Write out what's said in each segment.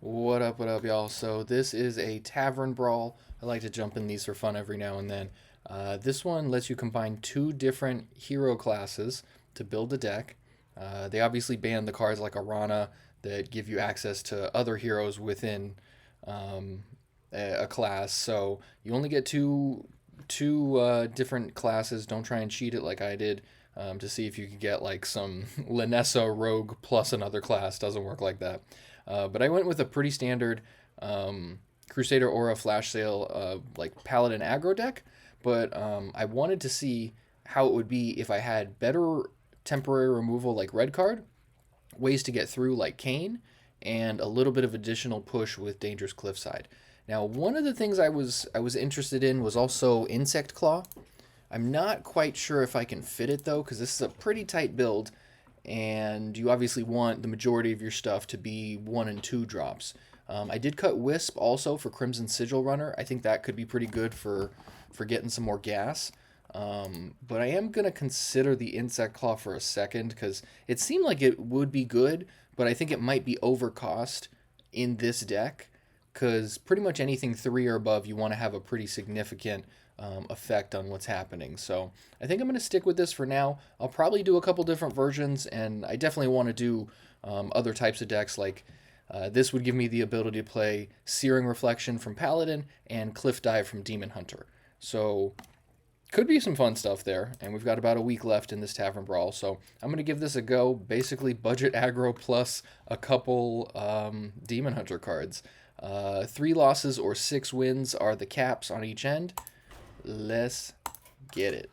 What up, y'all? So this is a Tavern Brawl. I like to jump in these for fun every now and then. This one lets you combine two different hero classes to build a deck. They obviously ban the cards like Arana that give you access to other heroes within um, a class. So you only get two different classes. Don't try and cheat it like I did to see if you could get like some Linessa Rogue plus another class. Doesn't work like that. But I went with a pretty standard Crusader Aura Flash Sale like Paladin Aggro deck. But I wanted to see how it would be if I had better temporary removal like red card, ways to get through like Kane, and a little bit of additional push with Dangerous Cliffside. Now, one of the things I was interested in was also Insect Claw. I'm not quite sure if I can fit it though, because this is a pretty tight build, and you obviously want the majority of your stuff to be 1 and 2 drops. I did cut Wisp also for Crimson Sigil Runner. I think that could be pretty good for getting some more gas. But I am going to consider the Insect Claw for a second because it seemed like it would be good, but I think it might be overcost in this deck because pretty much anything 3 or above, you want to have a pretty significant effect on what's happening. So I think I'm going to stick with this for now. I'll probably do a couple different versions, and I definitely want to do other types of decks like this would give me the ability to play Searing Reflection from Paladin and Cliff Dive from Demon Hunter. So could be some fun stuff there, and we've got about a week left in this Tavern Brawl, so I'm going to give this a go. Basically, budget aggro plus a couple Demon Hunter cards. 3 losses or 6 wins are the caps on each end. Let's get it.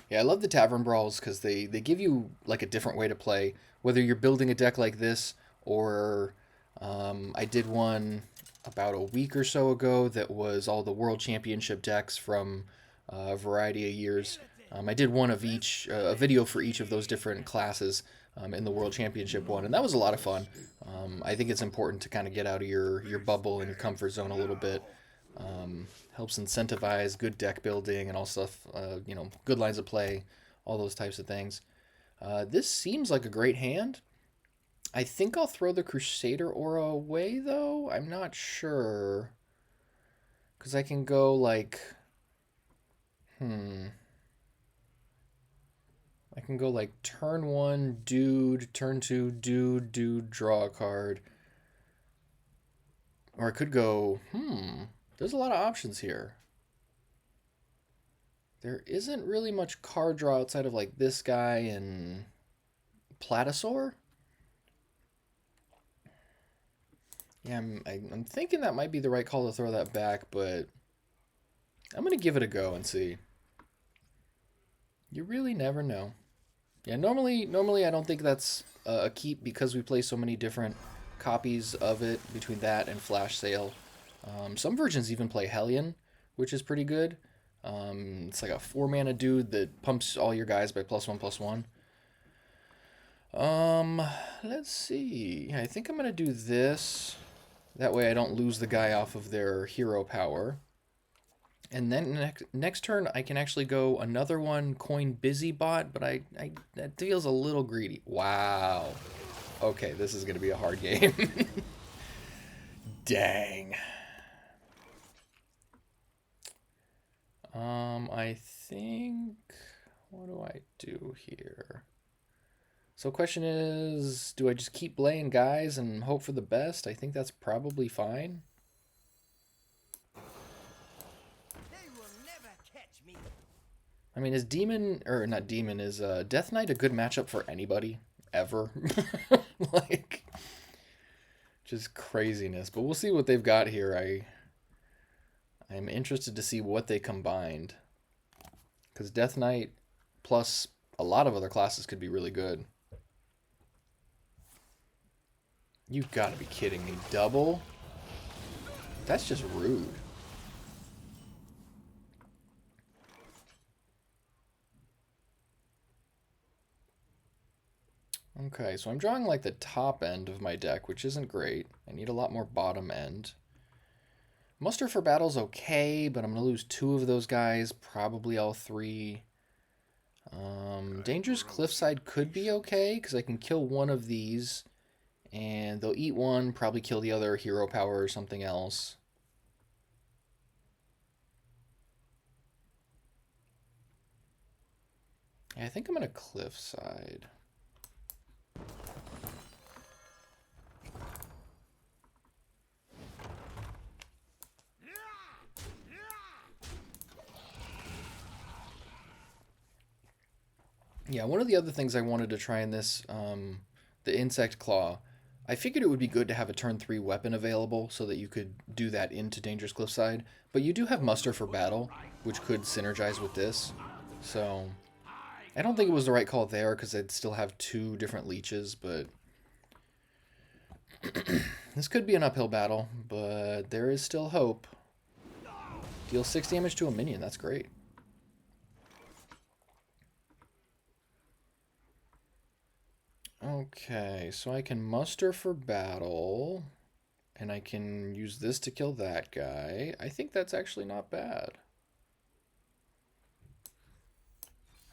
Yeah, I love the Tavern Brawls because they give you like a different way to play, whether you're building a deck like this or I did one about a week or so ago that was all the World Championship decks from a variety of years. I did one of each, a video for each of those different classes in the World Championship one, and that was a lot of fun. I think it's important to kind of get out of your bubble and your comfort zone a little bit. Helps incentivize good deck building and all stuff, good lines of play, all those types of things. This seems like a great hand. I think I'll throw the Crusader Aura away, though. I'm not sure. Because I can go, like... I can go, like, turn 1, dude, turn 2, dude, draw a card. Or I could go... There's a lot of options here. There isn't really much card draw outside of, like, this guy and... Platosaur? Yeah, I'm thinking that might be the right call to throw that back, but I'm going to give it a go and see. You really never know. Yeah, normally I don't think that's a keep because we play so many different copies of it between that and Flash Sale. Some versions even play Hellion, which is pretty good. It's like a 4-mana dude that pumps all your guys by +1/+1. Let's see. I think I'm going to do this. That way I don't lose the guy off of their hero power. And then next turn I can actually go another one, coin Busy Bot, but that feels a little greedy. Wow. Okay, this is going to be a hard game. Dang. I think... What do I do here? So question is, do I just keep playing guys and hope for the best? I think that's probably fine. They will never catch me. I mean, is Demon, or not Demon, is Death Knight a good matchup for anybody? Ever? Like, just craziness. But we'll see what they've got here. I'm interested to see what they combined. Because Death Knight plus a lot of other classes could be really good. You've got to be kidding me. Double? That's just rude. Okay, so I'm drawing like the top end of my deck, which isn't great. I need a lot more bottom end. Muster for Battle's okay, but I'm going to lose 2 of those guys, probably all 3. Dangerous Cliffside could be okay, because I can kill one of these And they'll eat one, probably kill the other hero power or something else. Yeah, I think I'm going to Cliffside. Yeah, one of the other things I wanted to try in this, the Insect Claw, I figured it would be good to have a turn 3 weapon available so that you could do that into Dangerous Cliffside, but you do have Muster for Battle, which could synergize with this, so I don't think it was the right call there because I'd still have 2 different leeches, but this could be an uphill battle, but there is still hope. Deal 6 damage to a minion, that's great. Okay, so I can Muster for Battle, and I can use this to kill that guy. I think that's actually not bad.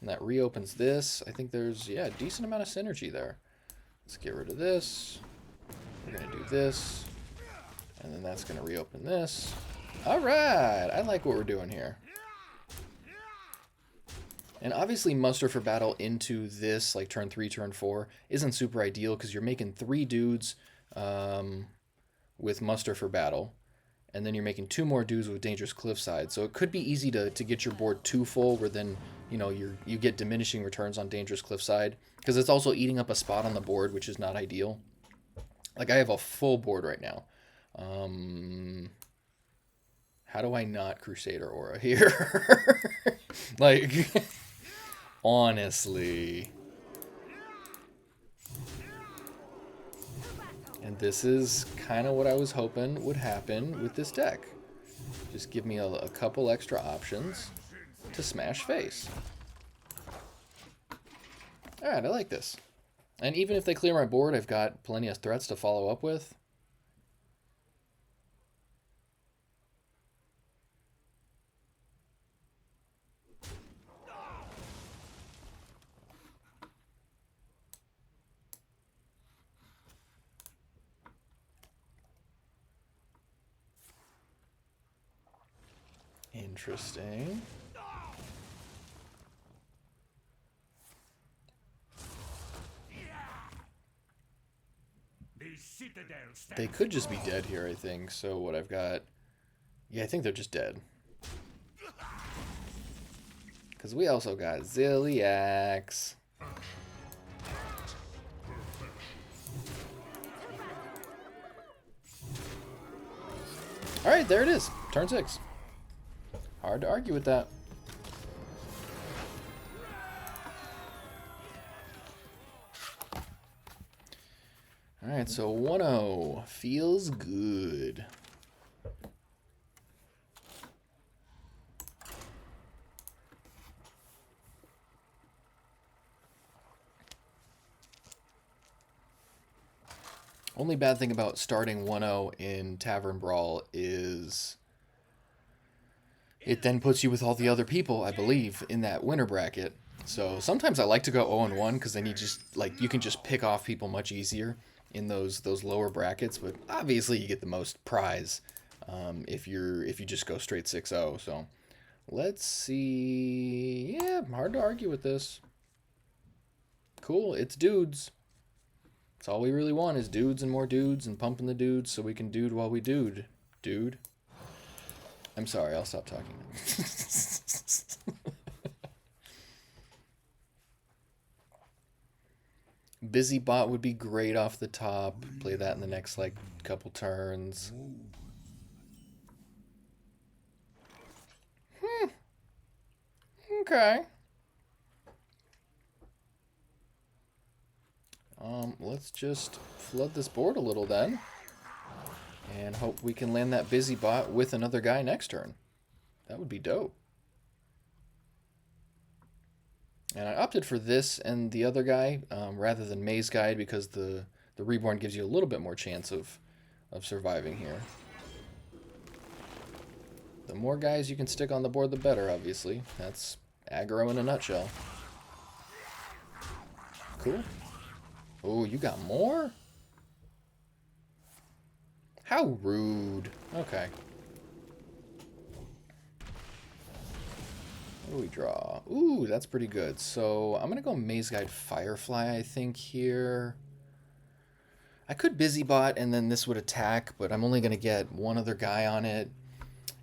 And that reopens this. I think there's, yeah, a decent amount of synergy there. Let's get rid of this. We're going to do this. And then that's going to reopen this. All right, I like what we're doing here. And obviously Muster for Battle into this, like turn 3, turn 4, isn't super ideal because you're making 3 dudes with Muster for Battle. And then you're making 2 more dudes with Dangerous Cliffside. So it could be easy to get your board too full where then, you know, you get diminishing returns on Dangerous Cliffside. Because it's also eating up a spot on the board, which is not ideal. Like, I have a full board right now. How do I not Crusader Aura here? Like... Honestly. And this is kind of what I was hoping would happen with this deck. Just give me a couple extra options to smash face. Alright, I like this. And even if they clear my board, I've got plenty of threats to follow up with. Interesting. They could just be dead here, I think. So what I've got... Yeah, I think they're just dead. Because we also got Zilliax. Alright, there it is. Turn 6. Hard to argue with that. Alright, so 1-0. Feels good. Only bad thing about starting 1-0 in Tavern Brawl is it then puts you with all the other people, I believe, in that winner bracket. So sometimes I like to go 0-1 because then you can just pick off people much easier in those lower brackets. But obviously you get the most prize if you just go straight 6-0. So let's see. Yeah, hard to argue with this. Cool, it's dudes. That's all we really want is dudes and more dudes and pumping the dudes so we can dude while we dude. Dude. I'm sorry, I'll stop talking. Busy Bot would be great off the top. Play that in the next, like, couple turns. Okay. Let's just flood this board a little then. And hope we can land that Busy Bot with another guy next turn. That would be dope. And I opted for this and the other guy rather than Maze Guide because the Reborn gives you a little bit more chance of surviving here. The more guys you can stick on the board, the better, obviously. That's aggro in a nutshell. Cool. Oh, you got more? How rude. Okay. What do we draw? Ooh, that's pretty good. So I'm going to go Maze Guide Firefly, I think, here. I could Busybot and then this would attack, but I'm only going to get one other guy on it.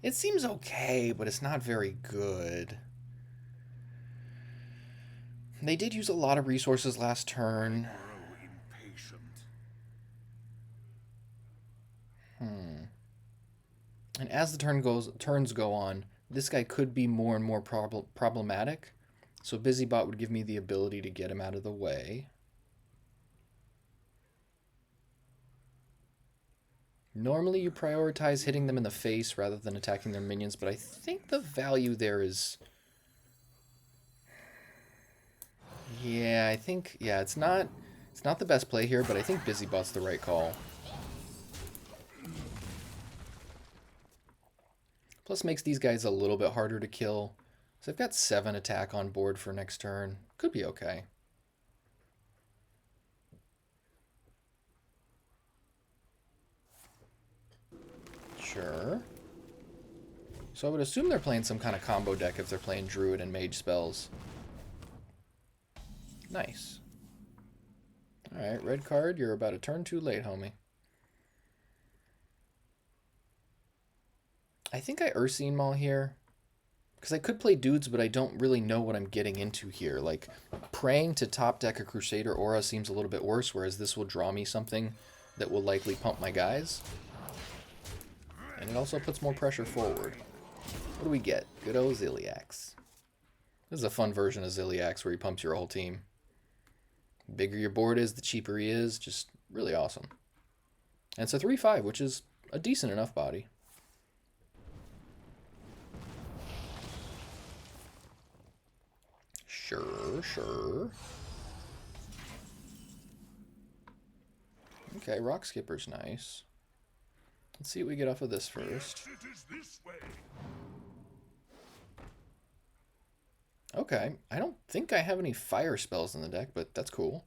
It seems okay, but it's not very good. They did use a lot of resources last turn. And as the turns go on, this guy could be more and more problematic. So Busybot would give me the ability to get him out of the way. Normally you prioritize hitting them in the face rather than attacking their minions, but I think the value there is... Yeah, I think... Yeah, it's not the best play here, but I think Busybot's the right call. Plus makes these guys a little bit harder to kill. So I've got 7 attack on board for next turn. Could be okay. Sure. So I would assume they're playing some kind of combo deck if they're playing Druid and Mage spells. Nice. Alright, red card, you're about a turn too late, homie. I think I Ursine Maul here. Because I could play dudes, but I don't really know what I'm getting into here. Like, praying to top deck a Crusader Aura seems a little bit worse, whereas this will draw me something that will likely pump my guys. And it also puts more pressure forward. What do we get? Good old Ziliax. This is a fun version of Ziliax where he pumps your whole team. The bigger your board is, the cheaper he is. Just really awesome. And it's a 3/5, which is a decent enough body. Sure, sure. Okay, Rock Skipper's nice. Let's see what we get off of this first. Okay, I don't think I have any fire spells in the deck, but that's cool.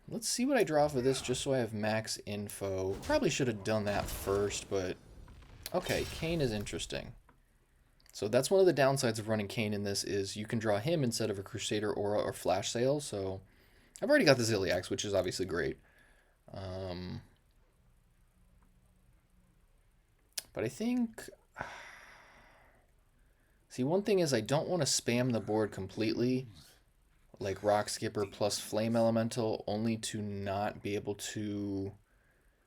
Let's see what I draw off of this just so I have max info. Probably should have done that first, but... Okay, Kayn is interesting. So that's one of the downsides of running Kayn in this is you can draw him instead of a Crusader Aura or Flash Sale, so... I've already got the Ziliax, which is obviously great. But I think... See, one thing is I don't want to spam the board completely, like Rock Skipper plus Flame Elemental, only to not be able to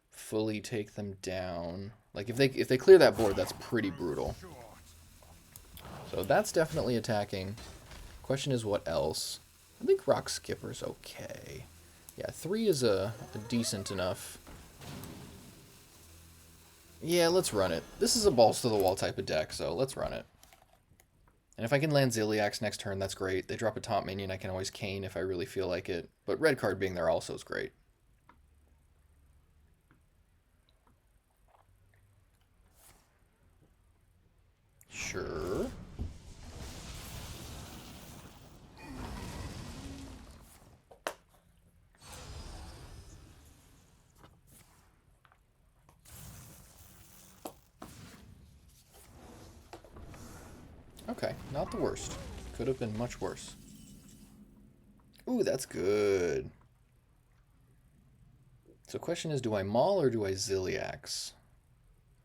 fully take them down. Like, if they clear that board, that's pretty brutal. So that's definitely attacking. Question is what else? I think Rock Skipper's okay. Yeah, 3 is a decent enough. Yeah, let's run it. This is a balls to the wall type of deck, so let's run it. And if I can land Ziliax next turn, that's great. They drop a top minion, I can always Kayn if I really feel like it. But red card being there also is great. Sure. Okay, not the worst. Could have been much worse. Ooh, that's good. So question is, do I Maul or do I Ziliax?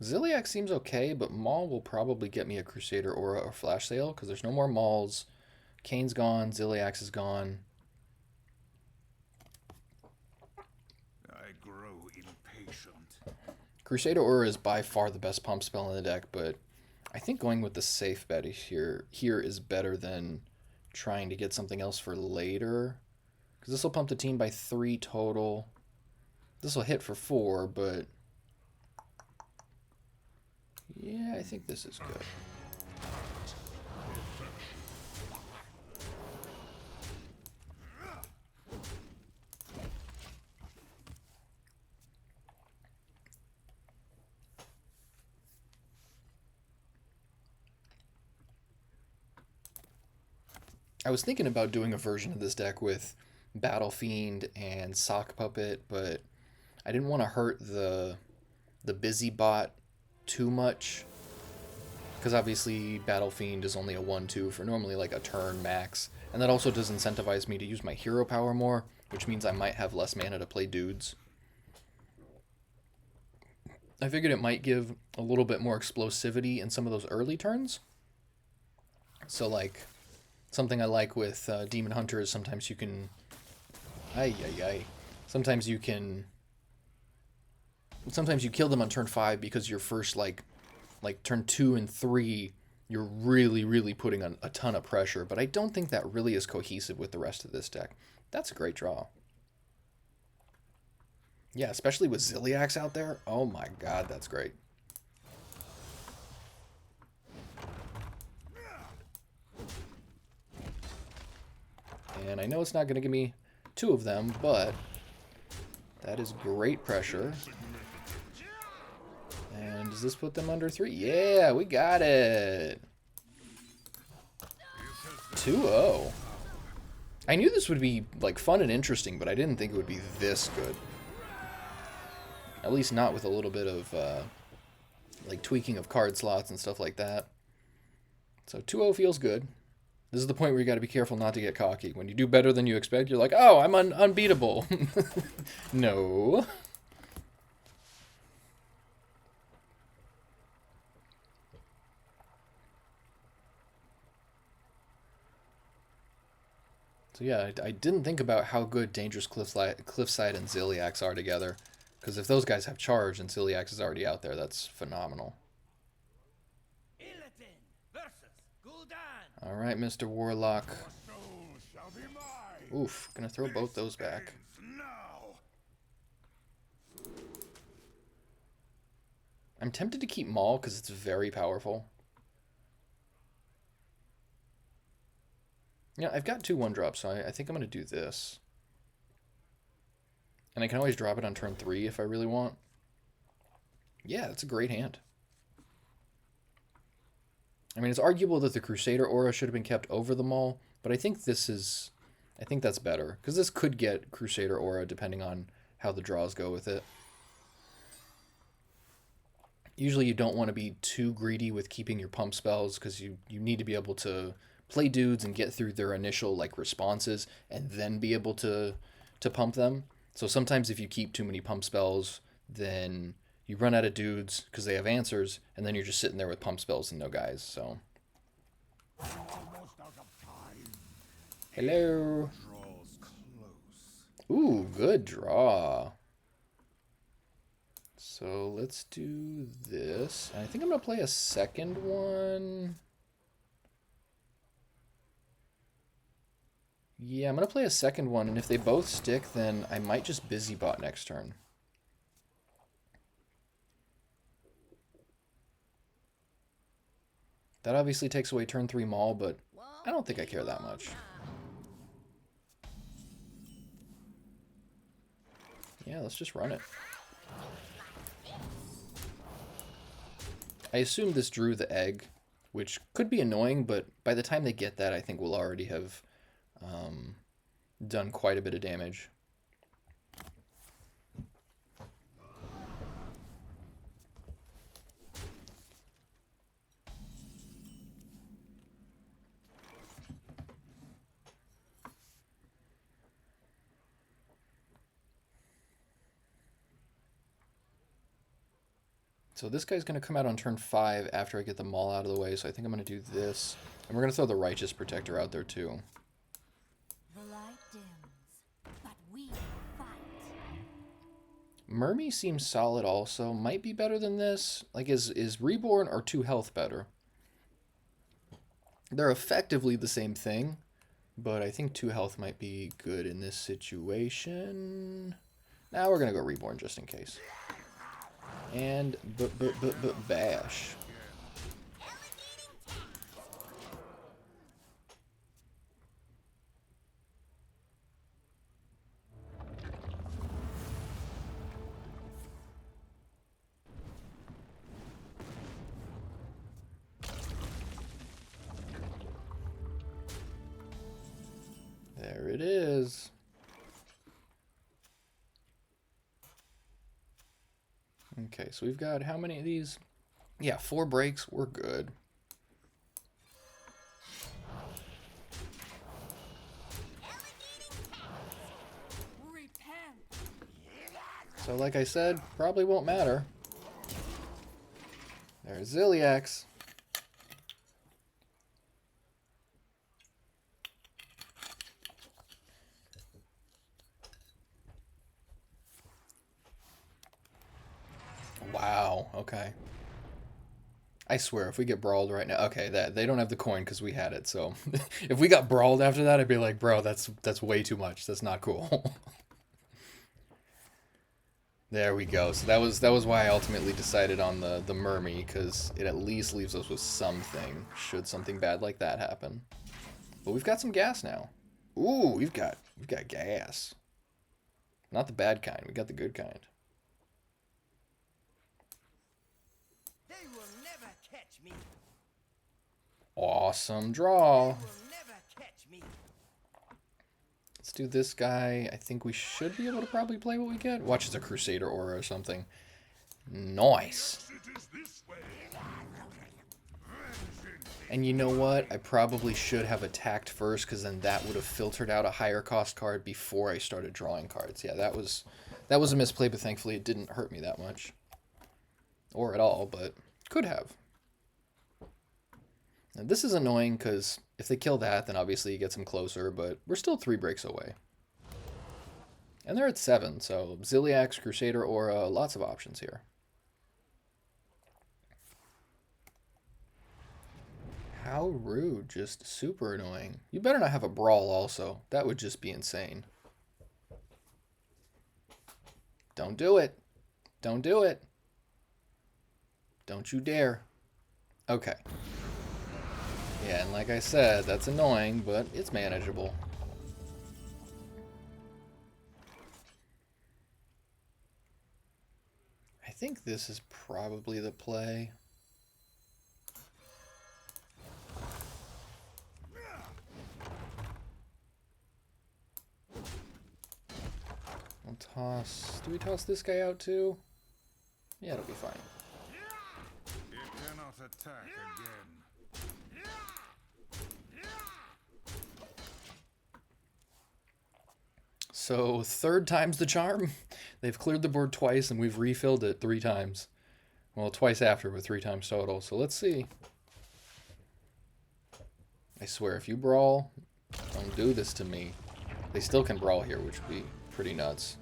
Ziliax seems okay, but Maul will probably get me a Crusader Aura or Flash Sale, because there's no more Mauls. Kayn's gone, Ziliax is gone. I grow impatient. Crusader Aura is by far the best pump spell in the deck, but I think going with the safe bet here is better than trying to get something else for later. Because this will pump the team by 3 total. This will hit for 4, but... Yeah, I think this is good. I was thinking about doing a version of this deck with Battle Fiend and Sock Puppet, but I didn't want to hurt the busy bot too much, because obviously Battle Fiend is only a 1/2 for normally like a turn max, and that also does incentivize me to use my hero power more, which means I might have less mana to play dudes. I figured it might give a little bit more explosivity in some of those early turns. So like, something I like with Demon Hunter is sometimes you can... Sometimes you can... Sometimes you kill them on turn 5 because your first, like turn 2 and 3, you're really putting on a ton of pressure. But I don't think that really is cohesive with the rest of this deck. That's a great draw. Yeah, especially with Ziliax out there. Oh my god, that's great. And I know it's not going to give me 2 of them, but that is great pressure. And does this put them under 3? Yeah, we got it. 2-0. I knew this would be like fun and interesting, but I didn't think it would be this good. At least not with a little bit of like tweaking of card slots and stuff like that. So 2-0 feels good. This is the point where you got to be careful not to get cocky. When you do better than you expect, you're like, oh, I'm unbeatable. No. So yeah, I didn't think about how good Dangerous Cliffside and Ziliax are together. Because if those guys have charge and Ziliax is already out there, that's phenomenal. Alright, Mr. Warlock. Oof, gonna throw both those back. I'm tempted to keep Maul because it's very powerful. Yeah, I've got 2 1-drops, so I think I'm going to do this. And I can always drop it on turn 3 if I really want. Yeah, that's a great hand. I mean, it's arguable that the Crusader aura should have been kept over the Maul, but I think this is... I think that's better, because this could get Crusader aura depending on how the draws go with it. Usually you don't want to be too greedy with keeping your pump spells, because you need to be able to play dudes and get through their initial like responses and then be able to pump them. So sometimes if you keep too many pump spells, then you run out of dudes because they have answers, and then you're just sitting there with pump spells and no guys. So hello. Ooh, good draw. So let's do this. I think I'm gonna play a second one. Yeah, I'm going to play a second one, and if they both stick, then I might just busy bot next turn. That obviously takes away turn 3 Maul, but I don't think I care that much. Yeah, let's just run it. I assume this drew the egg, which could be annoying, but by the time they get that, I think we'll already have... done quite a bit of damage. So this guy's going to come out on turn 5 after I get the Maul out of the way, so I think I'm going to do this. And we're going to throw the Righteous Protector out there too. Mermy seems solid also. Might be better than this. Like, is Reborn or 2 health better? They're effectively the same thing, but I think 2 health might be good in this situation. Now we're going to go Reborn just in case. And bash. There it is. Okay, so we've got how many of these? Yeah, 4 breaks. We're good. So like I said, probably won't matter. There's Ziliax. Wow, okay. I swear, if we get brawled right now... Okay, that they don't have the coin because we had it, so... if we got brawled after that, I'd be like, bro, that's way too much. That's not cool. There we go. So that was why I ultimately decided on the Mermy, because it at least leaves us with something, should something bad like that happen. But we've got some gas now. Ooh, we've got gas. Not the bad kind, we got the good kind. They will never catch me. Awesome draw. They will never catch me. Let's do this guy. I think we should be able to probably play what we get. Watch, it's a Crusader aura or something. Nice. And you know what? I probably should have attacked first, because then that would have filtered out a higher cost card before I started drawing cards. Yeah, that was a misplay, but thankfully it didn't hurt me that much. Or at all, but could have. Now, this is annoying because if they kill that, then obviously you get some closer, but we're still 3 breaks away. And they're at 7, so Ziliax, Crusader Aura, lots of options here. How rude, just super annoying. You better not have a Brawl also. That would just be insane. Don't do it. Don't do it. Don't you dare. Okay. Yeah, and like I said, that's annoying, but it's manageable. I think this is probably the play. We'll toss... Do we toss this guy out too? Yeah, it'll be fine. You cannot attack again. So, 3rd time's the charm. They've cleared the board twice, and we've refilled it 3 times. Well, twice after, but 3 times total. So let's see. I swear, if you brawl, don't do this to me. They still can brawl here, which would be pretty nuts.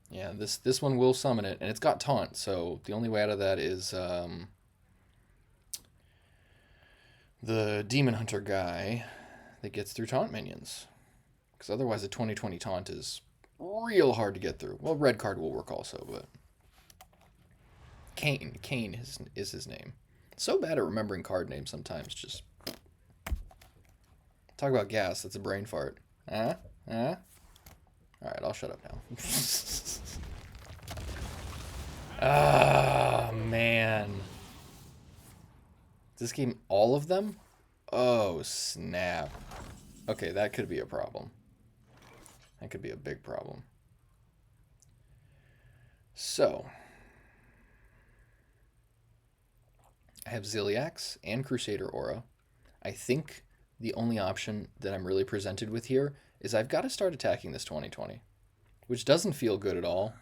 Yeah, this one will summon it, and it's got taunt, so the only way out of that is the Demon Hunter guy that gets through taunt minions. Because otherwise a 20/20 taunt is real hard to get through. Well, red card will work also, but... Kane is his name. So bad at remembering card names sometimes, just... Talk about gas, that's a brain fart. Huh? Huh? Alright, I'll shut up now. Ah, man. Is this game all of them? Oh, snap. Okay, that could be a problem. That could be a big problem. So, I have Ziliax and Crusader Aura. I think the only option that I'm really presented with here is I've got to start attacking this 20/20, which doesn't feel good at all.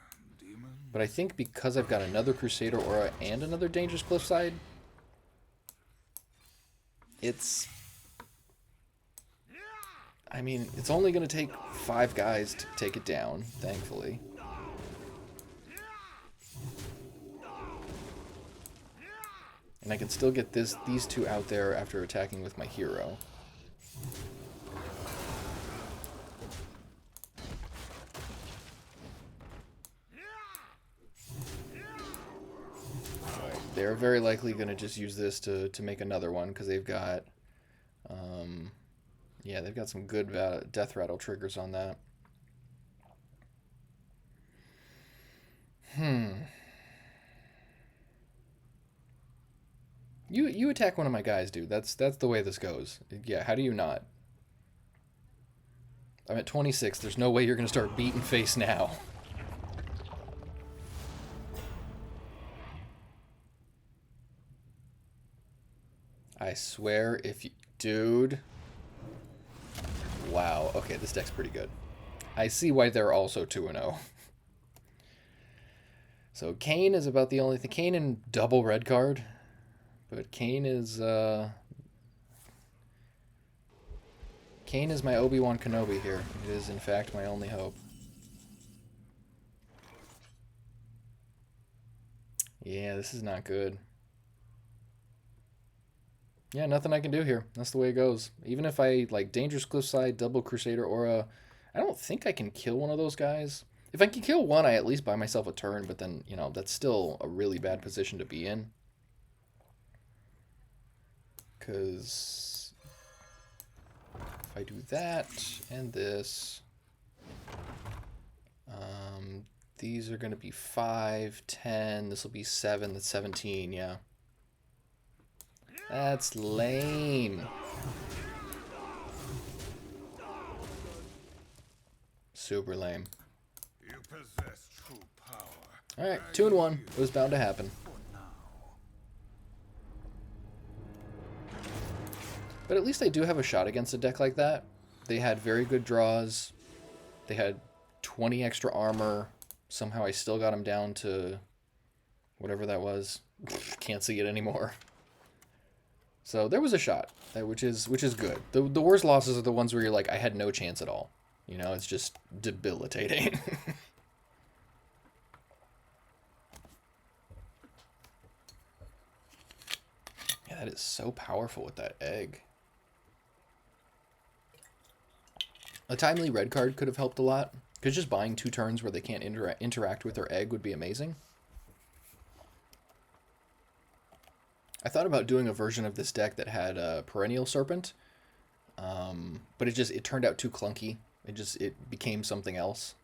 But I think because I've got another Crusader Aura and another Dangerous Cliffside, it's... I mean, it's only going to take 5 guys to take it down, thankfully. And I can still get these 2 out there after attacking with my hero. They're very likely going to just use this to make another one, because they've got... yeah, they've got some good death rattle triggers on that. You attack one of my guys, dude. That's the way this goes. Yeah, how do you not? I'm at 26. There's no way you're going to start beating face now. I swear if you... Dude. Wow. Okay, this deck's pretty good. I see why they're also 2-0. So Kane is about the only thing. Kane and double red card. But Kane is my Obi-Wan Kenobi here. It is, in fact, my only hope. Yeah, this is not good. Yeah, nothing I can do here. That's the way it goes. Even if I, like, Dangerous Cliffside, double Crusader Aura, I don't think I can kill one of those guys. If I can kill one, I at least buy myself a turn, but then, you know, that's still a really bad position to be in. Because if I do that and this, these are going to be 5, 10, this will be 7, that's 17, yeah. That's lame. Super lame. You possess true power. Alright, 2-1. It was bound to happen. But at least I do have a shot against a deck like that. They had very good draws. They had 20 extra armor. Somehow I still got them down to whatever that was. Can't see it anymore. So there was a shot, which is good. The worst losses are the ones where you're like, I had no chance at all. You know, it's just debilitating. Yeah, that is so powerful with that egg. A timely red card could have helped a lot, because just buying 2 turns where they can't interact with their egg would be amazing. I thought about doing a version of this deck that had a Perennial Serpent, but it turned out too clunky. It became something else.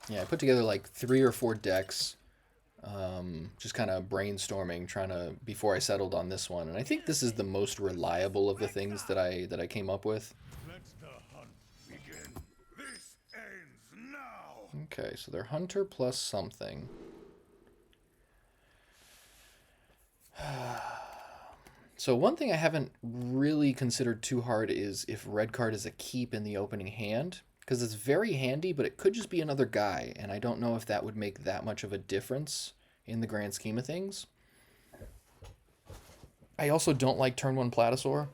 Yeah, I put together like 3 or 4 decks, just kind of brainstorming, before I settled on this one. And I think this is the most reliable of the things that I came up with. Let the hunt begin. This ends now. Okay, so they're Hunter plus something. So one thing I haven't really considered too hard is if red card is a keep in the opening hand, because it's very handy, but it could just be another guy, and I don't know if that would make that much of a difference in the grand scheme of things. I also don't like turn 1 Platasaur.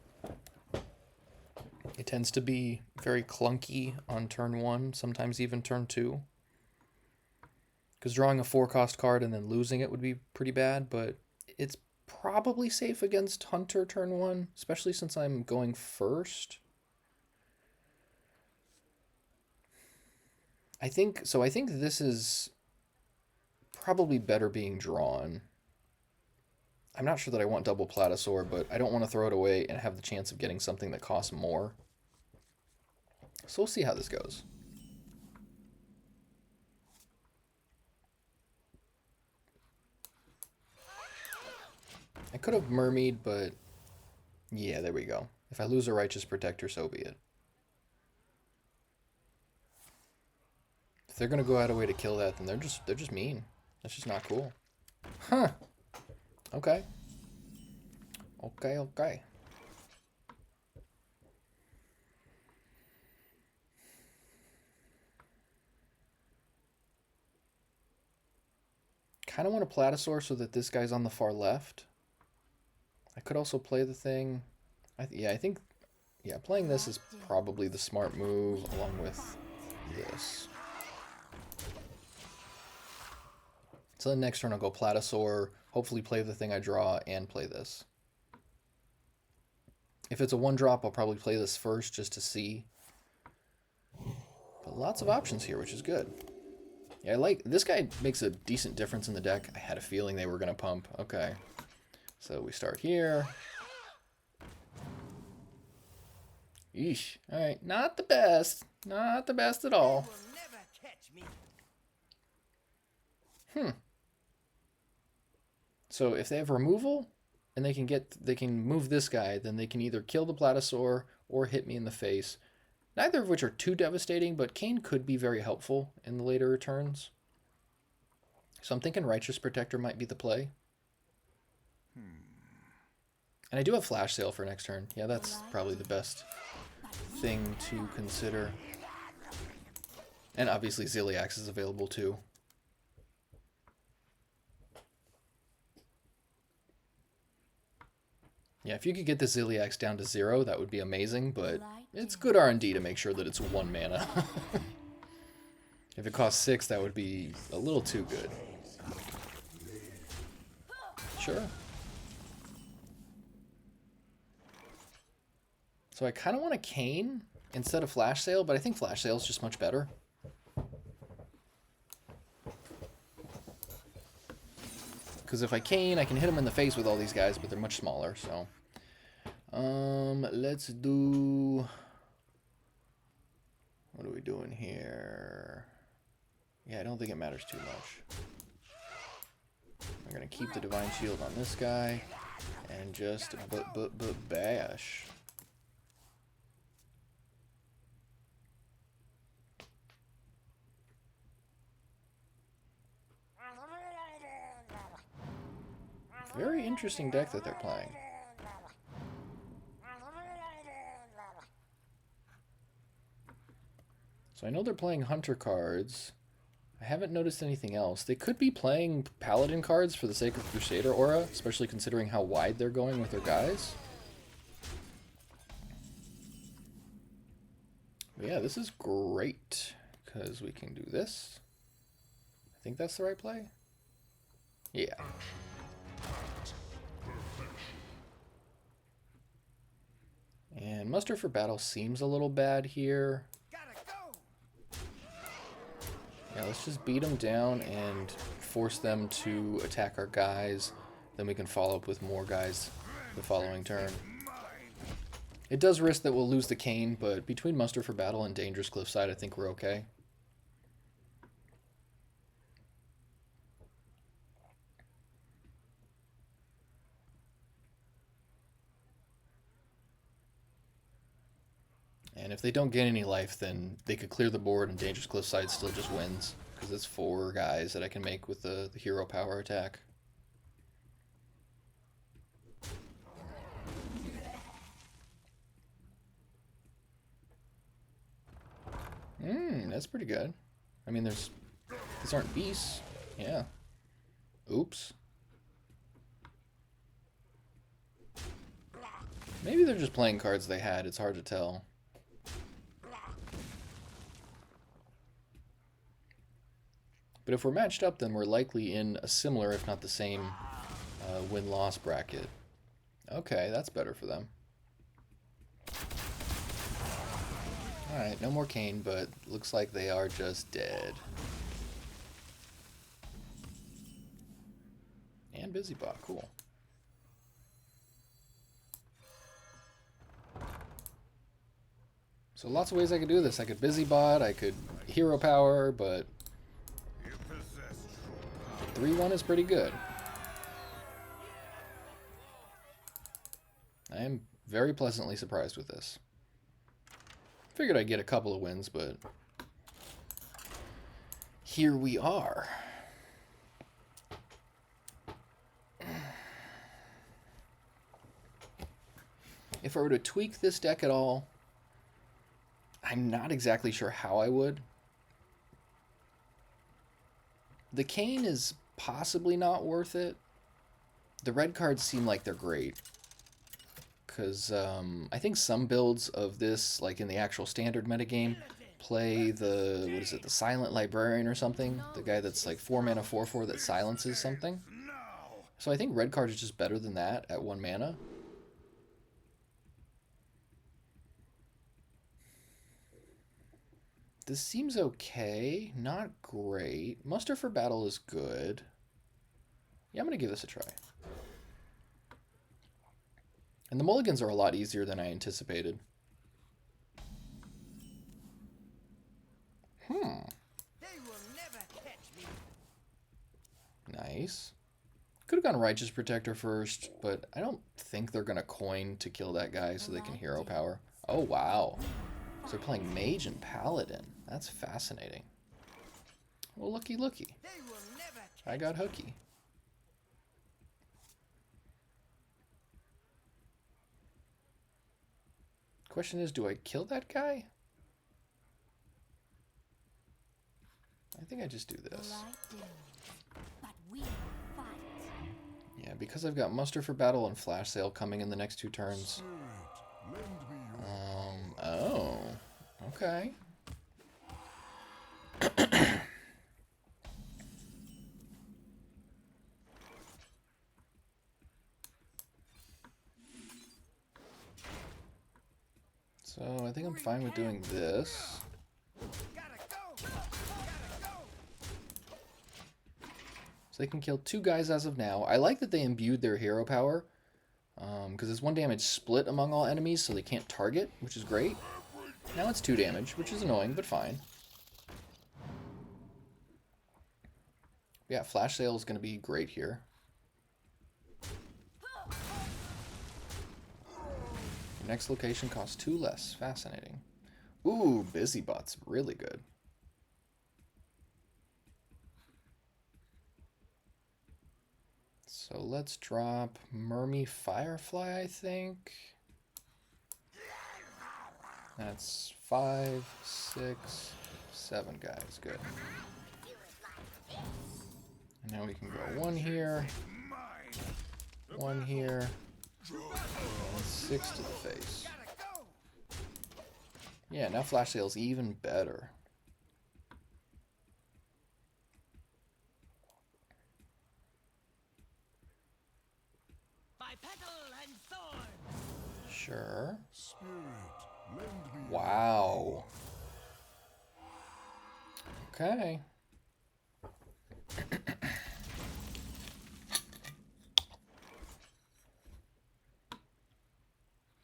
It tends to be very clunky on turn 1, sometimes even turn 2. Because drawing a 4-cost card and then losing it would be pretty bad, but it's probably safe against Hunter turn 1, especially since I'm going first. I think this is probably better being drawn. I'm not sure that I want double Platasaur, but I don't want to throw it away and have the chance of getting something that costs more. So we'll see how this goes. I could have Mermaid, but yeah, there we go. If I lose a Righteous Protector, so be it. If they're gonna go out of way to kill that, then they're just mean. That's just not cool. Huh. Okay. Okay. Kind of want a Platasaur so that this guy's on the far left. I could also play the thing. I think playing this is probably the smart move along with this. So the next turn I'll go Platasaur, hopefully play the thing I draw, and play this. If it's a 1-drop, I'll probably play this first just to see. But lots of options here, which is good. Yeah, this guy makes a decent difference in the deck. I had a feeling they were going to pump. Okay. So we start here. Yeesh. Alright, not the best. Not the best at all. So if they have removal and they can move this guy, then they can either kill the Platasaur or hit me in the face. Neither of which are too devastating, but Kane could be very helpful in the later turns. So I'm thinking Righteous Protector might be the play. And I do have Flash Sale for next turn. Yeah, that's probably the best thing to consider. And obviously Ziliax is available too. Yeah, if you could get the Ziliax down to 0, that would be amazing, but it's good R&D to make sure that it's 1 mana. If it costs 6, that would be a little too good. Sure. So I kind of want a Cane instead of Flash Sale, but I think Flash Sale is just much better. Because if I Cane, I can hit them in the face with all these guys, but they're much smaller, so... let's do... What are we doing here? Yeah, I don't think it matters too much. I'm going to keep the Divine Shield on this guy, and just bash. Very interesting deck that they're playing. So I know they're playing Hunter cards. I haven't noticed anything else. They could be playing Paladin cards for the sake of Crusader Aura, especially considering how wide they're going with their guys. But yeah, this is great, because we can do this. I think that's the right play. Yeah. And Muster for Battle seems a little bad here. Yeah, let's just beat them down and force them to attack our guys. Then we can follow up with more guys the following turn. It does risk that we'll lose the Cane, but between Muster for Battle and Dangerous Cliffside, I think we're okay. And if they don't get any life, then they could clear the board and Dangerous Cliffside still just wins. Because it's 4 guys that I can make with the hero power attack. That's pretty good. I mean, these aren't beasts. Yeah. Oops. Maybe they're just playing cards they had. It's hard to tell. But if we're matched up, then we're likely in a similar, if not the same, win-loss bracket. Okay, that's better for them. Alright, no more Cane, but looks like they are just dead. And Busybot, cool. So lots of ways I could do this. I could Busybot, I could Hero Power, but 3-1 is pretty good. I am very pleasantly surprised with this. Figured I'd get a couple of wins, but here we are. If I were to tweak this deck at all, I'm not exactly sure how I would. The Cane is possibly not worth it. The red cards seem like they're great. Because I think some builds of this, like in the actual standard metagame, play the, what is it, the Silent Librarian or something? The guy that's like 4 mana 4/4 that silences something. So I think red card is just better than that at 1 mana. This seems okay. Not great. Muster for Battle is good. Yeah, I'm going to give this a try. And the mulligans are a lot easier than I anticipated. They will never catch me. Nice. Could have gone Righteous Protector first, but I don't think they're going to coin to kill that guy so they can hero power. Oh, wow. So they're playing Mage and Paladin. That's fascinating. Well, looky, looky. They will never catch I got hooky. Question is, do I kill that guy? I think I just do this. Yeah, because I've got Muster for Battle and Flash Sale coming in the next 2 turns. Oh, okay. So I think I'm fine with doing this. So they can kill 2 guys as of now. I like that they imbued their hero power, because it's 1 damage split among all enemies, so they can't target, which is great. Now it's 2 damage, which is annoying, but fine. Yeah, Flash Sale is going to be great here. Your next location costs 2 less. Fascinating. Ooh, Busy Bot's really good. So let's drop Mermy Firefly, I think. That's 5, 6, 7 guys. Good. And now we can go 1 here, 1 here, and 6 to the face. Yeah, now Flash Sale's even better. Sure. Wow. Okay.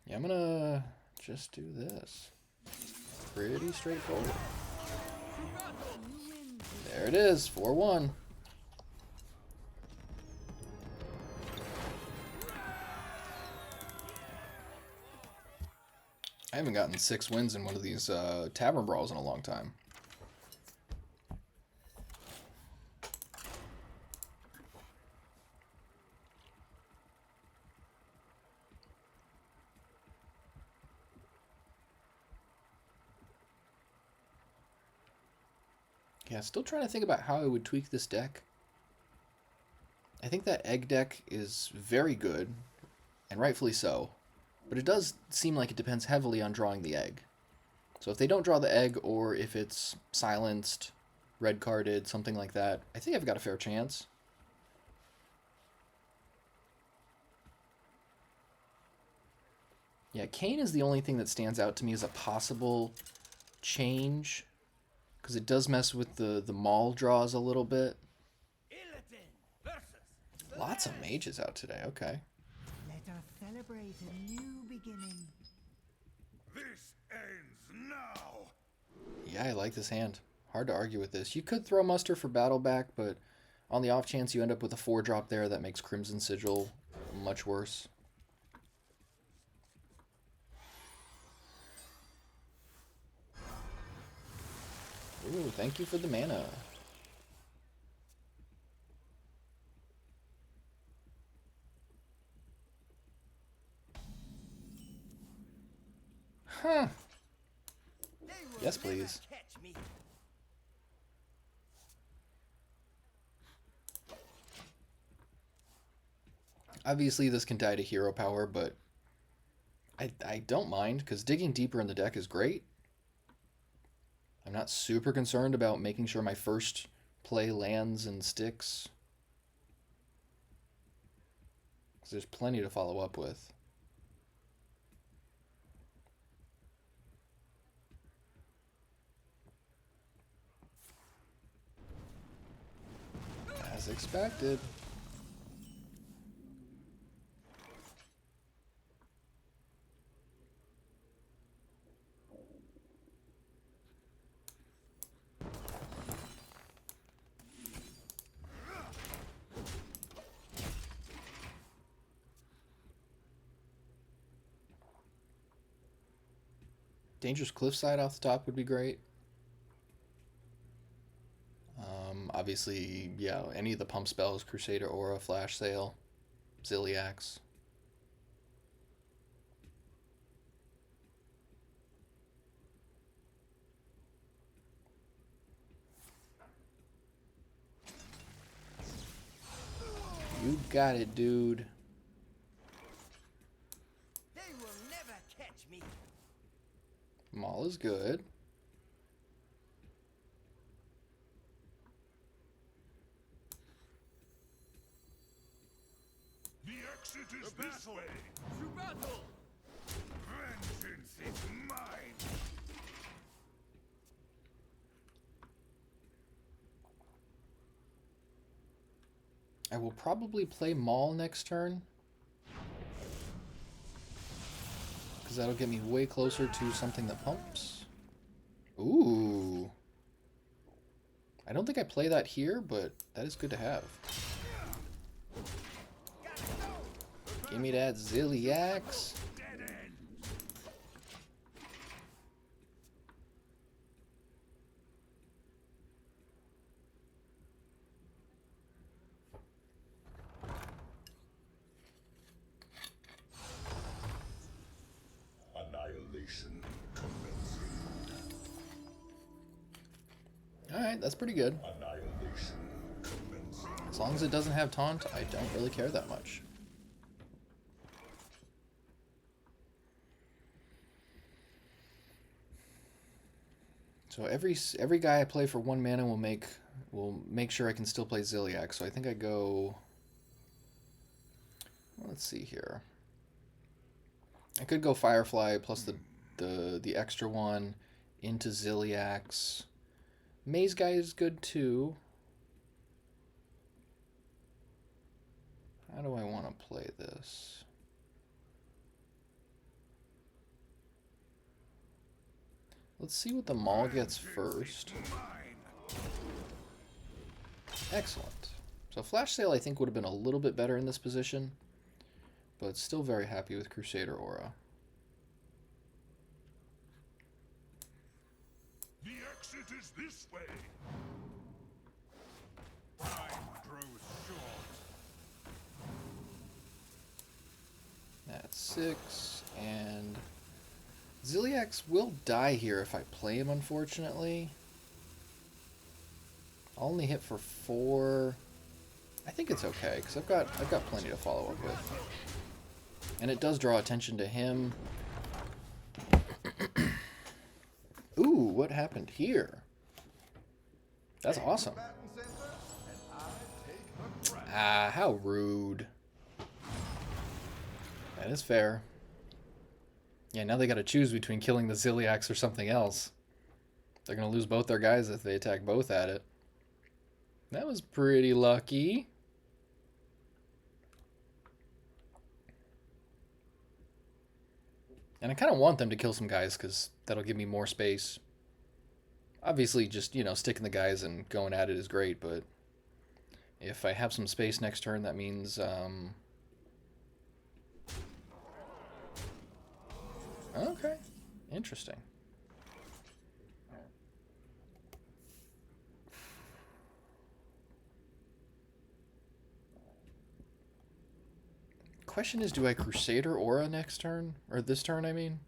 Yeah, I'm gonna just do this. Pretty straightforward. There it is, 4-1. I haven't gotten 6 wins in one of these Tavern Brawls in a long time. Yeah, still trying to think about how I would tweak this deck. I think that egg deck is very good, and rightfully so, but it does seem like it depends heavily on drawing the egg. So if they don't draw the egg, or if it's silenced, red carded, something like that, I think I've got a fair chance. Yeah, Kayn is the only thing that stands out to me as a possible change, because it does mess with the maul draws a little bit. Lots of mages out today, okay. Let us celebrate a new beginning. This ends now. Yeah, I like this hand. Hard to argue with this. You could throw Muster for Battle back, but on the off chance you end up with a 4-drop there, that makes Crimson Sigil much worse. Ooh, thank you for the mana. Huh. Yes, please. Obviously, this can die to hero power, but I don't mind, because digging deeper in the deck is great. I'm not super concerned about making sure my first play lands and sticks, because there's plenty to follow up with. As expected. Dangerous Cliffside off the top would be great. Obviously, yeah, any of the pump spells, Crusader Aura, Flash Sale, Ziliax. got it, dude. They will never catch me. Maul is good. The exit is this way. To battle. Vengeance is mine. I will probably play Maul next turn. Because that'll get me way closer to something that pumps. Ooh. I don't think I play that here, but that is good to have. Give me that Zilliax. Annihilation commencing. Alright, that's pretty good. Annihilation commencing. As long as it doesn't have taunt, I don't really care that much. So every guy I play for 1 mana will make sure I can still play Zilliax. So I think I go. Let's see here. I could go Firefly plus the extra one into Zilliax. Maze Guy is good too. How do I want to play this? Let's see what the Maul gets first. Excellent. So Flash Sale I think would have been a little bit better in this position, but still very happy with Crusader Aura. The exit is this way. Time grows short. That's 6, and Zilliax will die here if I play him, unfortunately. I'll only hit for 4. I think it's okay, because I've got plenty to follow up with. And it does draw attention to him. Ooh, what happened here? That's awesome. Ah, how rude. That is fair. Yeah, now they gotta choose between killing the Zilliax or something else. They're gonna lose both their guys if they attack both at it. That was pretty lucky. And I kind of want them to kill some guys because that'll give me more space. Obviously, just, you know, sticking the guys and going at it is great, but if I have some space next turn, that means... Okay, interesting. Question is, do I Crusader Aura next turn? Or this turn, I mean?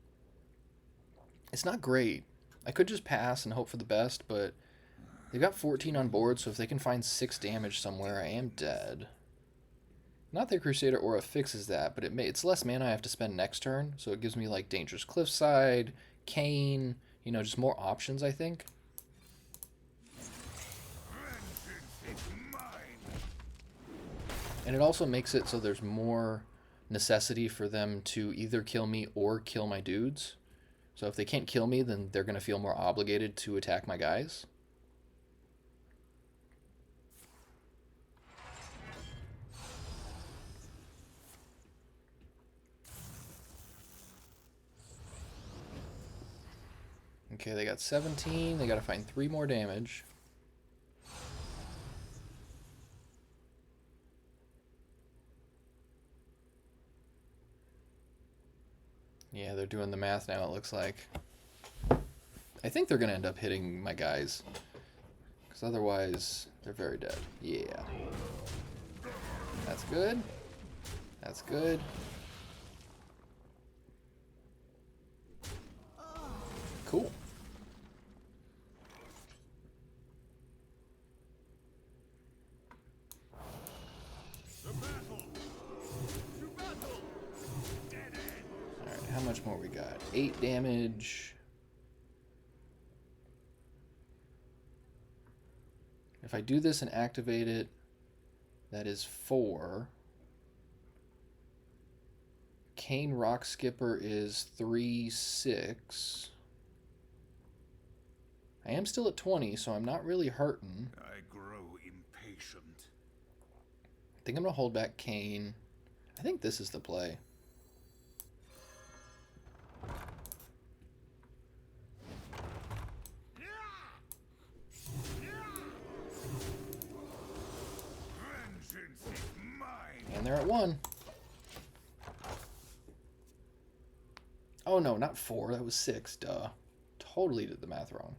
It's not great. I could just pass and hope for the best, but they've got 14 on board, so if they can find 6 damage somewhere, I am dead. Not that Crusader Aura fixes that, but it's less mana I have to spend next turn, so it gives me like Dangerous Cliffside, Kane, you know, just more options, I think. And it also makes it so there's more necessity for them to either kill me or kill my dudes. So if they can't kill me, then they're going to feel more obligated to attack my guys. Okay, they got 17. They got to find 3 more damage. Yeah, they're doing the math now, it looks like. I think they're going to end up hitting my guys. Because otherwise, they're very dead. Yeah. That's good. That's good. Cool. The battle damage. If I do this and activate it, that is 4. Cane Rock Skipper is 3, 6. I am still at 20, so I'm not really hurting. I grow impatient. I think I'm going to hold back Cane. I think this is the play. Vengeance is mine. And they're at 1. Oh no, not 4. That was 6. Duh. Totally did the math wrong.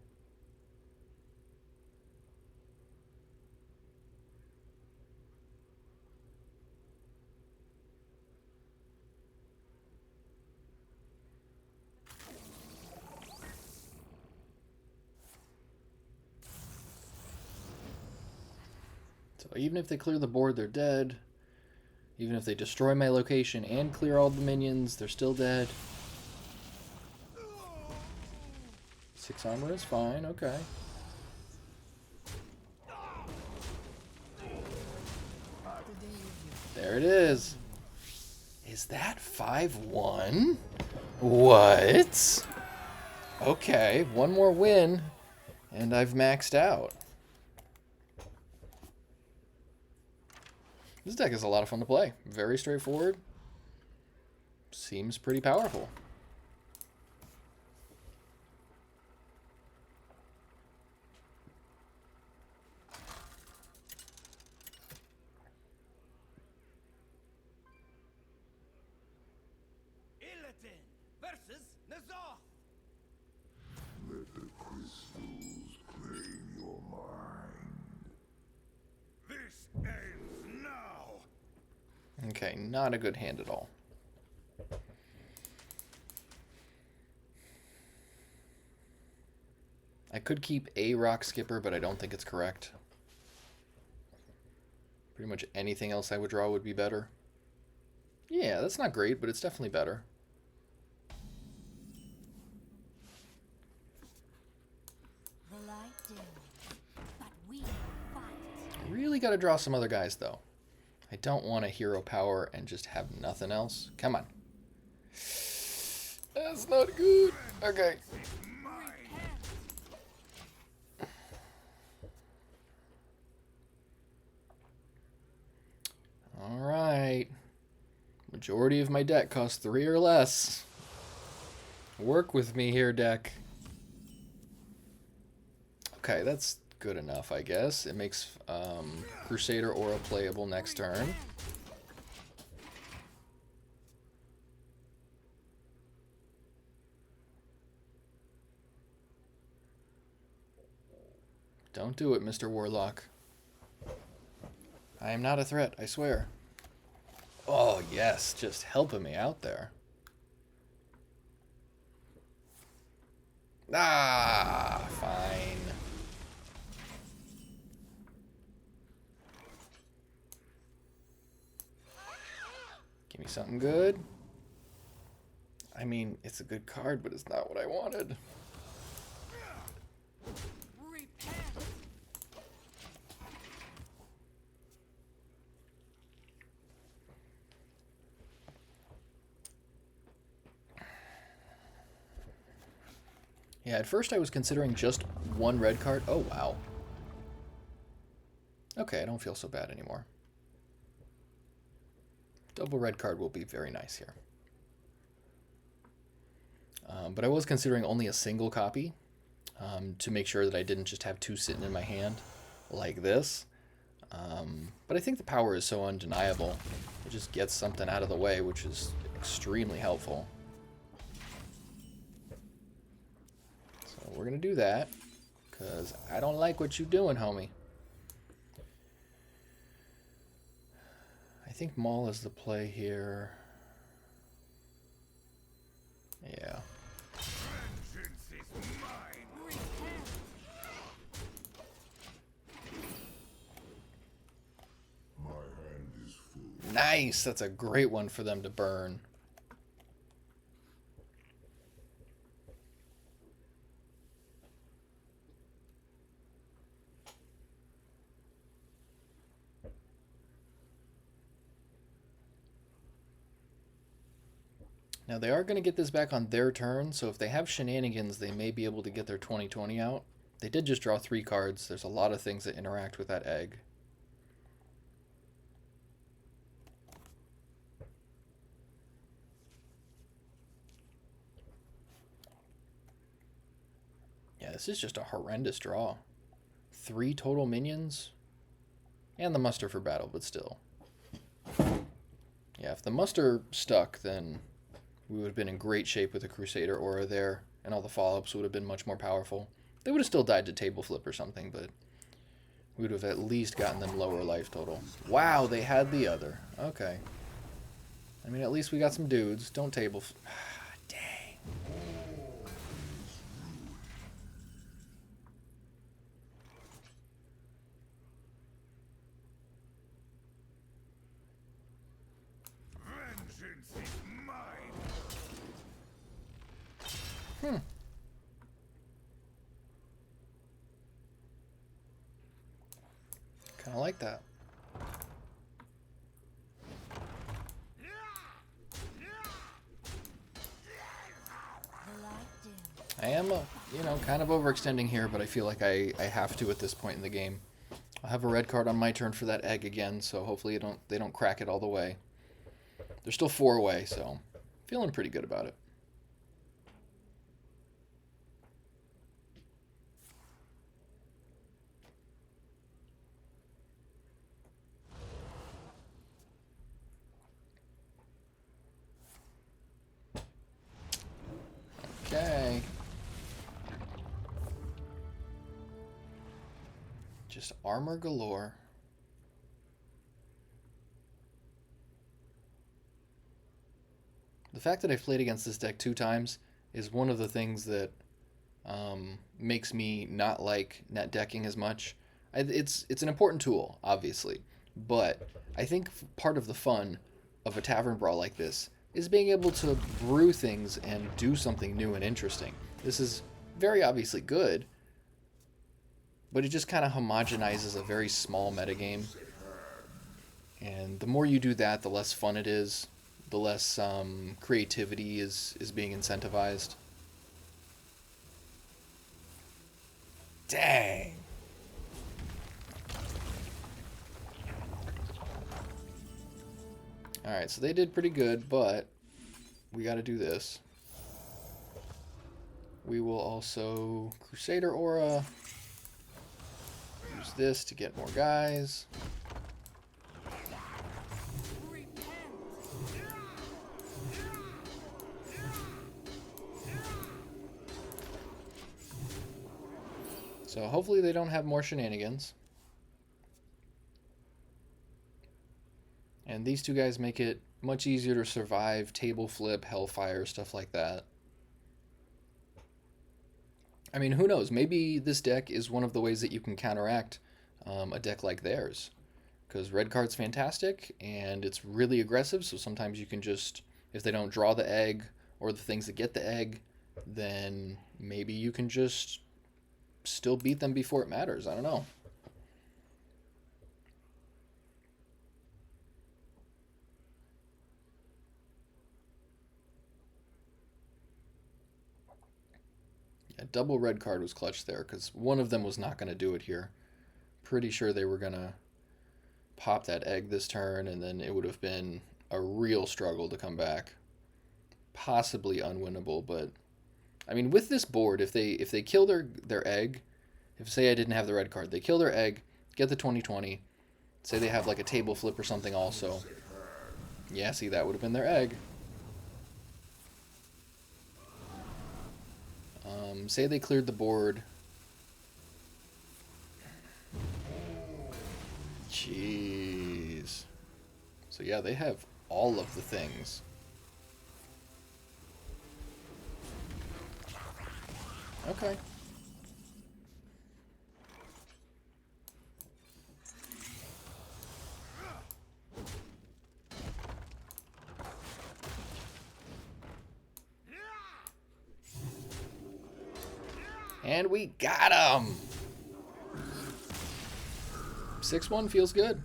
So even if they clear the board, they're dead. Even if they destroy my location and clear all the minions, they're still dead. 6 armor is fine, okay. There it is. Is that 5-1? What? Okay, one more win, and I've maxed out. This deck is a lot of fun to play. Very straightforward. Seems pretty powerful. Illidan versus Nazar. Let the crystals claim your mind. This ends now. Okay, not a good hand at all. I could keep a Rock Skipper, but I don't think it's correct. Pretty much anything else I would draw would be better. Yeah, that's not great, but it's definitely better. The light dims, but we fight. Really got to draw some other guys, though. I don't want a hero power and just have nothing else. Come on. That's not good. Okay. Alright. Majority of my deck costs 3 or less. Work with me here, deck. Okay, that's good enough, I guess. It makes Crusader Aura playable next turn. Don't do it, Mr. Warlock. I am not a threat, I swear. Oh, yes, just helping me out there. Ah, fine. Give me something good. I mean, it's a good card, but it's not what I wanted. Yeah, at first I was considering just one red card. Oh, wow. Okay, I don't feel so bad anymore. Double red card will be very nice here. But I was considering only a single copy to make sure that I didn't just have 2 sitting in my hand like this. But I think the power is so undeniable. It just gets something out of the way, which is extremely helpful. So we're going to do that, because I don't like what you're doing, homie. I think Maul is the play here. Yeah. Vengeance is mine. My hand is full. Nice! That's a great one for them to burn. Now they are going to get this back on their turn, so if they have shenanigans, they may be able to get their 20/20 out. They did just draw 3 cards. There's a lot of things that interact with that egg. Yeah, this is just a horrendous draw. 3 total minions. And the muster for battle, but still. Yeah, if the muster stuck, then we would have been in great shape with the Crusader Aura there, and all the follow-ups would have been much more powerful. They would have still died to table flip or something, but we would have at least gotten them lower life total. Wow, they had the other. Okay. I mean, at least we got some dudes. Don't table... Dang. Vengeance is mine. Kind of like that. I am, you know, kind of overextending here, but I feel like I have to at this point in the game. I'll have a red card on my turn for that egg again, so hopefully they don't crack it all the way. They're still 4 away, so feeling pretty good about it. Okay. Just armor galore. The fact that I've played against this deck 2 times is one of the things that makes me not like net decking as much. It's an important tool, obviously, but I think part of the fun of a Tavern Brawl like this is being able to brew things and do something new and interesting. This is very obviously good, but it just kind of homogenizes a very small metagame. And the more you do that, the less fun it is, the less creativity is being incentivized. Dang! Alright, so they did pretty good, but we gotta do this. We will also Crusader Aura. Use this to get more guys. So hopefully they don't have more shenanigans. And these 2 guys make it much easier to survive table flip, hellfire, stuff like that. I mean, who knows? Maybe this deck is one of the ways that you can counteract a deck like theirs. Because red card's fantastic, and it's really aggressive, so sometimes you can just, if they don't draw the egg, or the things that get the egg, then maybe you can just still beat them before it matters. I don't know. Yeah, double red card was clutch there, because one of them was not going to do it here. Pretty sure they were going to pop that egg this turn, and then it would have been a real struggle to come back. Possibly unwinnable, but I mean, with this board, if they kill their egg, if say I didn't have the red card, they kill their egg, get the 20/20, say they have like a table flip or something also. Yeah, see, that would have been their egg. Say they cleared the board. Jeez. So yeah, they have all of the things. Okay. And we got him! 6-1 feels good.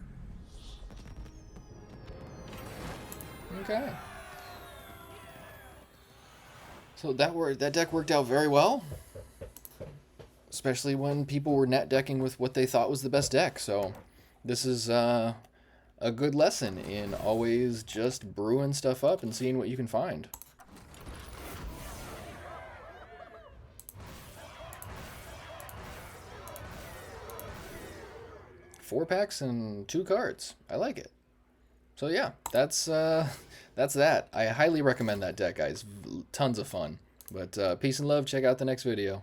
Okay. So that deck worked out very well. Especially when people were net decking with what they thought was the best deck. So this is a good lesson in always just brewing stuff up and seeing what you can find. Four packs and 2 cards. I like it. So yeah, that's that. I highly recommend that deck, guys. Tons of fun. But peace and love. Check out the next video.